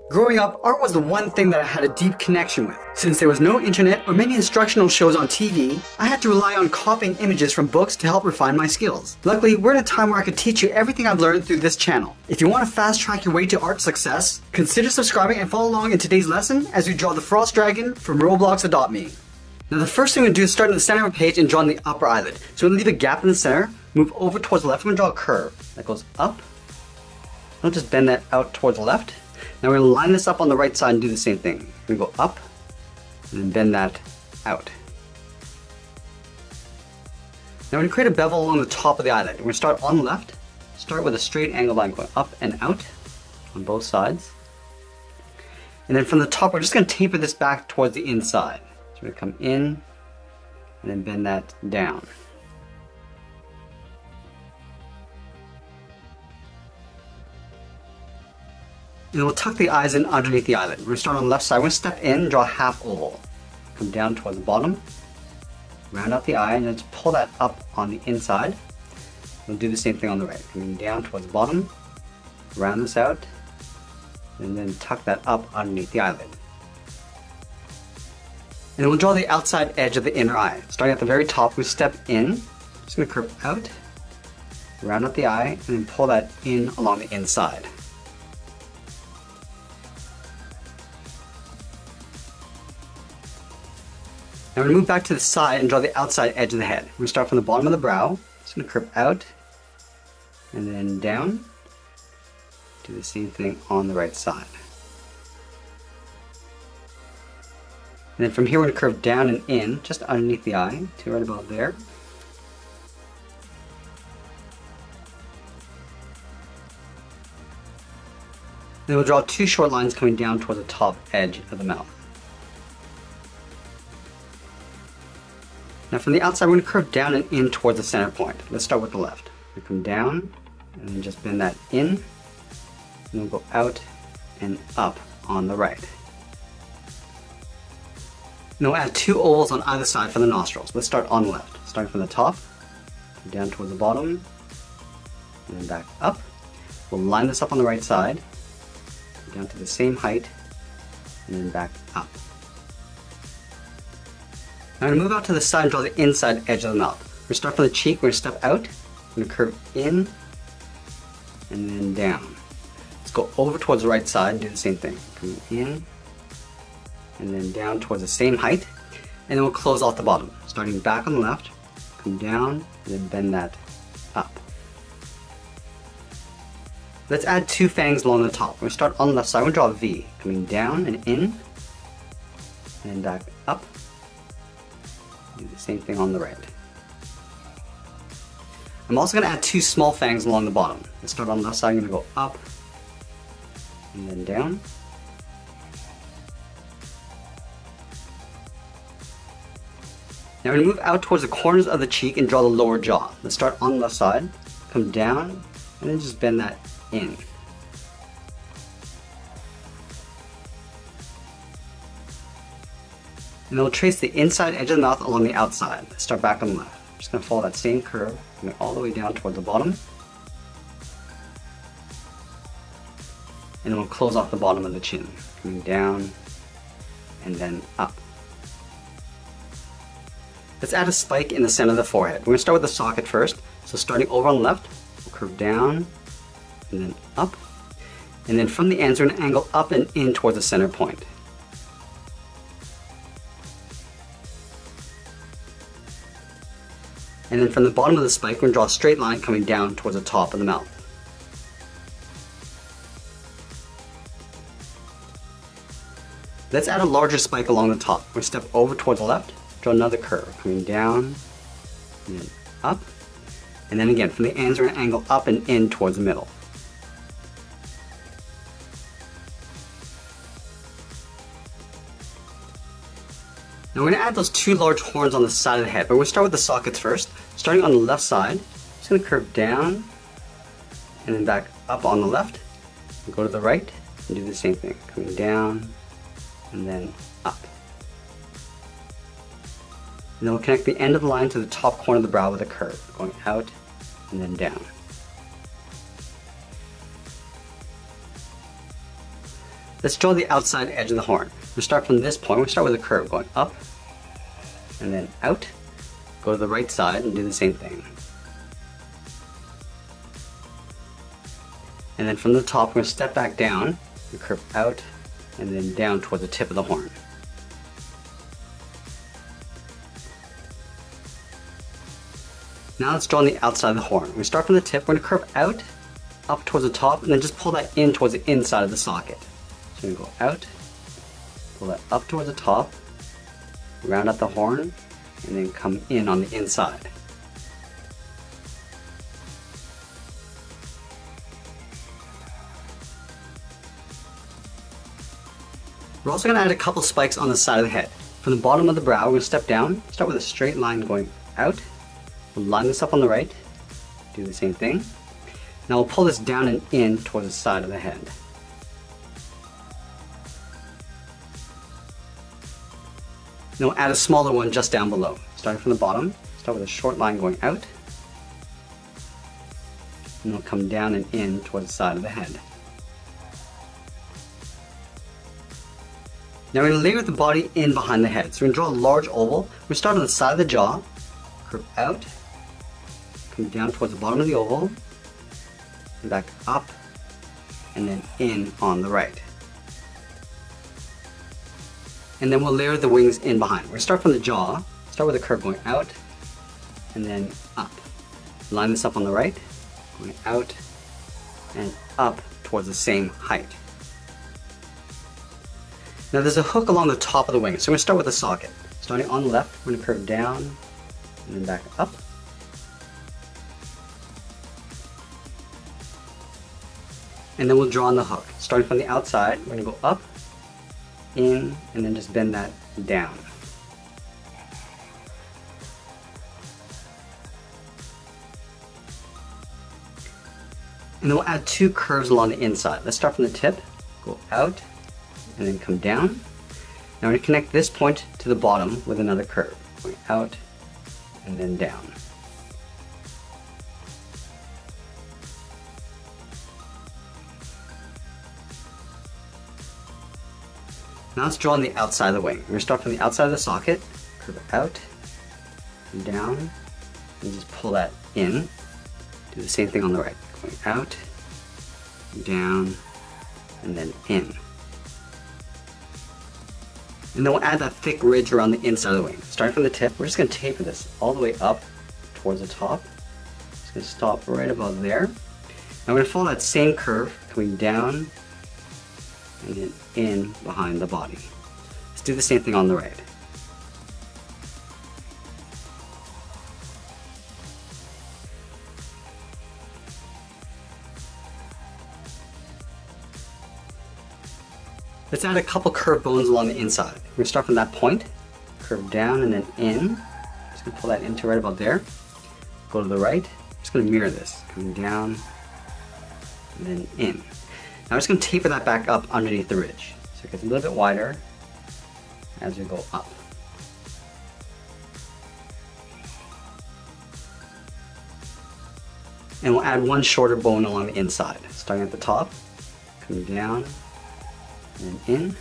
Growing up, art was the one thing that I had a deep connection with. Since there was no internet or many instructional shows on TV, I had to rely on copying images from books to help refine my skills. Luckily, we're in a time where I could teach you everything I've learned through this channel. If you want to fast track your way to art success, consider subscribing and follow along in today's lesson as we draw the Frost Dragon from Roblox Adopt Me. Now the first thing we're going to do is start in the center of the page and draw in the upper eyelid. So we're going to leave a gap in the center, move over towards the left, and we're going to draw a curve that goes up. I'll just bend that out towards the left. Now we're going to line this up on the right side and do the same thing. We're going to go up and then bend that out. Now we're going to create a bevel along the top of the eyelid. We're going to start on the left, start with a straight angle line going up and out on both sides. And then from the top, we're just going to taper this back towards the inside. So we're going to come in and then bend that down. And then we'll tuck the eyes in underneath the eyelid. We're going to start on the left side. We're going to step in and draw a half oval. Come down towards the bottom, round out the eye, and then just pull that up on the inside. We'll do the same thing on the right. Coming down towards the bottom, round this out, and then tuck that up underneath the eyelid. And then we'll draw the outside edge of the inner eye. Starting at the very top, we step in, just going to curve out, round out the eye, and then pull that in along the inside. Now we're going to move back to the side and draw the outside edge of the head. We're going to start from the bottom of the brow, just going to curve out, and then down. Do the same thing on the right side. And then from here we're going to curve down and in, just underneath the eye, to right about there. Then we'll draw two short lines coming down toward the top edge of the mouth. Now from the outside, we're going to curve down and in towards the center point. Let's start with the left. We come down and then just bend that in, and then we'll go out and up on the right. Now we'll add two ovals on either side for the nostrils. Let's start on the left. Starting from the top, down towards the bottom, and then back up. We'll line this up on the right side, down to the same height, and then back up. Now I'm going to move out to the side and draw the inside edge of the mouth. We're going to start from the cheek, we're going to step out, we're going to curve in, and then down. Let's go over towards the right side and do the same thing. Coming in, and then down towards the same height, and then we'll close off the bottom. Starting back on the left, come down, and then bend that up. Let's add two fangs along the top. We're going to start on the left side, we're going to draw a V, coming down and in, and then back up. Do the same thing on the right. I'm also going to add two small fangs along the bottom. Let's start on the left side, I'm going to go up, and then down. Now we're going to move out towards the corners of the cheek and draw the lower jaw. Let's start on the left side, come down, and then just bend that in. And then we'll trace the inside edge of the mouth along the outside. Let's start back on the left. I'm just going to follow that same curve, coming all the way down toward the bottom. And then we'll close off the bottom of the chin, coming down and then up. Let's add a spike in the center of the forehead. We're going to start with the socket first. So starting over on the left, we'll curve down and then up. And then from the ends, we're going to angle up and in towards the center point. And then from the bottom of the spike, we're going to draw a straight line coming down towards the top of the mouth. Let's add a larger spike along the top. We're going to step over towards the left, draw another curve, coming down, and then up. And then again, from the ends, we're going to angle up and in towards the middle. Now we're going to add those two large horns on the side of the head, but we're going to start with the sockets first. Starting on the left side, just going to curve down and then back up on the left, and go to the right and do the same thing, coming down and then up. And then we'll connect the end of the line to the top corner of the brow with a curve, going out and then down. Let's draw the outside edge of the horn. We'll start from this point. We'll start with a curve going up and then out. Go to the right side and do the same thing. And then from the top, we're going to step back down, and curve out, and then down toward the tip of the horn. Now let's draw on the outside of the horn. We start from the tip, we're going to curve out, up towards the top, and then just pull that in towards the inside of the socket. So we're going to go out, pull that up towards the top, round out the horn, and then come in on the inside. We're also going to add a couple spikes on the side of the head. From the bottom of the brow, we're going to step down, start with a straight line going out. We'll line this up on the right, do the same thing. Now we'll pull this down and in towards the side of the head. Now we'll add a smaller one just down below. Starting from the bottom, start with a short line going out, and it'll come down and in towards the side of the head. Now we're going to layer the body in behind the head. So we're going to draw a large oval. We start on the side of the jaw, curve out, come down towards the bottom of the oval, and back up, and then in on the right. And then we'll layer the wings in behind. We're going to start from the jaw, start with a curve going out, and then up. Line this up on the right, going out, and up towards the same height. Now there's a hook along the top of the wing, so we're going to start with a socket. Starting on the left, we're going to curve down, and then back up. And then we'll draw on the hook. Starting from the outside, we're going to go up, in, and then just bend that down. And then we'll add two curves along the inside. Let's start from the tip, go out, and then come down. Now we're going to connect this point to the bottom with another curve, going out, and then down. Now let's draw on the outside of the wing. We're going to start from the outside of the socket, curve it out, and down, and just pull that in. Do the same thing on the right, going out, down, and then in. And then we'll add that thick ridge around the inside of the wing. Starting from the tip, we're just going to taper this all the way up towards the top. Just going to stop right about there. Now we're going to follow that same curve, coming down, and then in behind the body. Let's do the same thing on the right. Let's add a couple curved bones along the inside. We're going to start from that point, curve down and then in. Just going to pull that into right about there. Go to the right. Just going to mirror this, coming down and then in. Now I'm just going to taper that back up underneath the ridge. So it gets a little bit wider as we go up. And we'll add one shorter bone along the inside. Starting at the top, coming down, and in.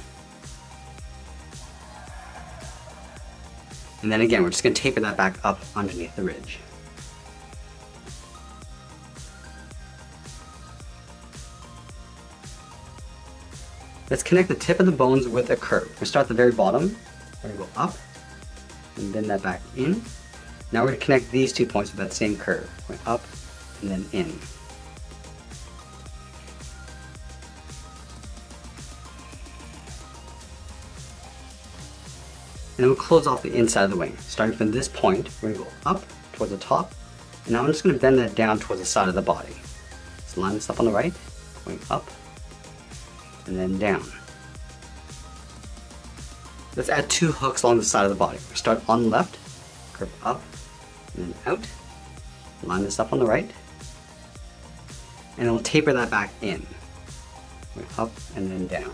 And then again, we're just going to taper that back up underneath the ridge. Let's connect the tip of the bones with a curve. We'll start at the very bottom. We're going to go up and bend that back in. Now we're going to connect these 2 points with that same curve. Going up and then in. And then we'll close off the inside of the wing. Starting from this point, we're going to go up towards the top. And now I'm just going to bend that down towards the side of the body. Let's line this up on the right, going up and then down. Let's add two hooks along the side of the body. We start on the left, curve up and then out. Line this up on the right. And then we'll taper that back in. Going up and then down.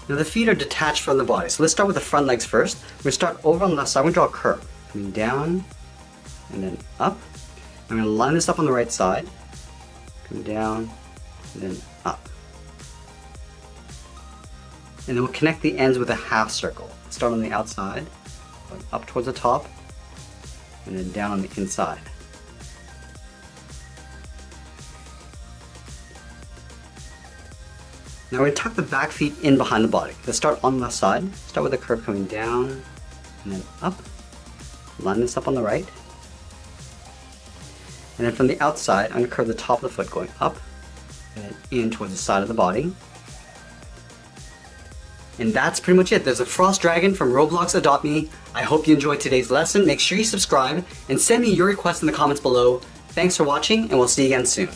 Now the feet are detached from the body, so let's start with the front legs first. We're going to start over on the left side. We're going to draw a curve, coming down and then up. I'm going to line this up on the right side, come down, and then up. And then we'll connect the ends with a half circle. Start on the outside, going up towards the top, and then down on the inside. Now we're going to tuck the back feet in behind the body. Let's start on the left side. Start with a curve coming down, and then up. Line this up on the right. And then from the outside, I'm going to curve the top of the foot going up, and then in towards the side of the body. And that's pretty much it. There's a frost dragon from Roblox Adopt Me. I hope you enjoyed today's lesson. Make sure you subscribe and send me your requests in the comments below. Thanks for watching, and we'll see you again soon.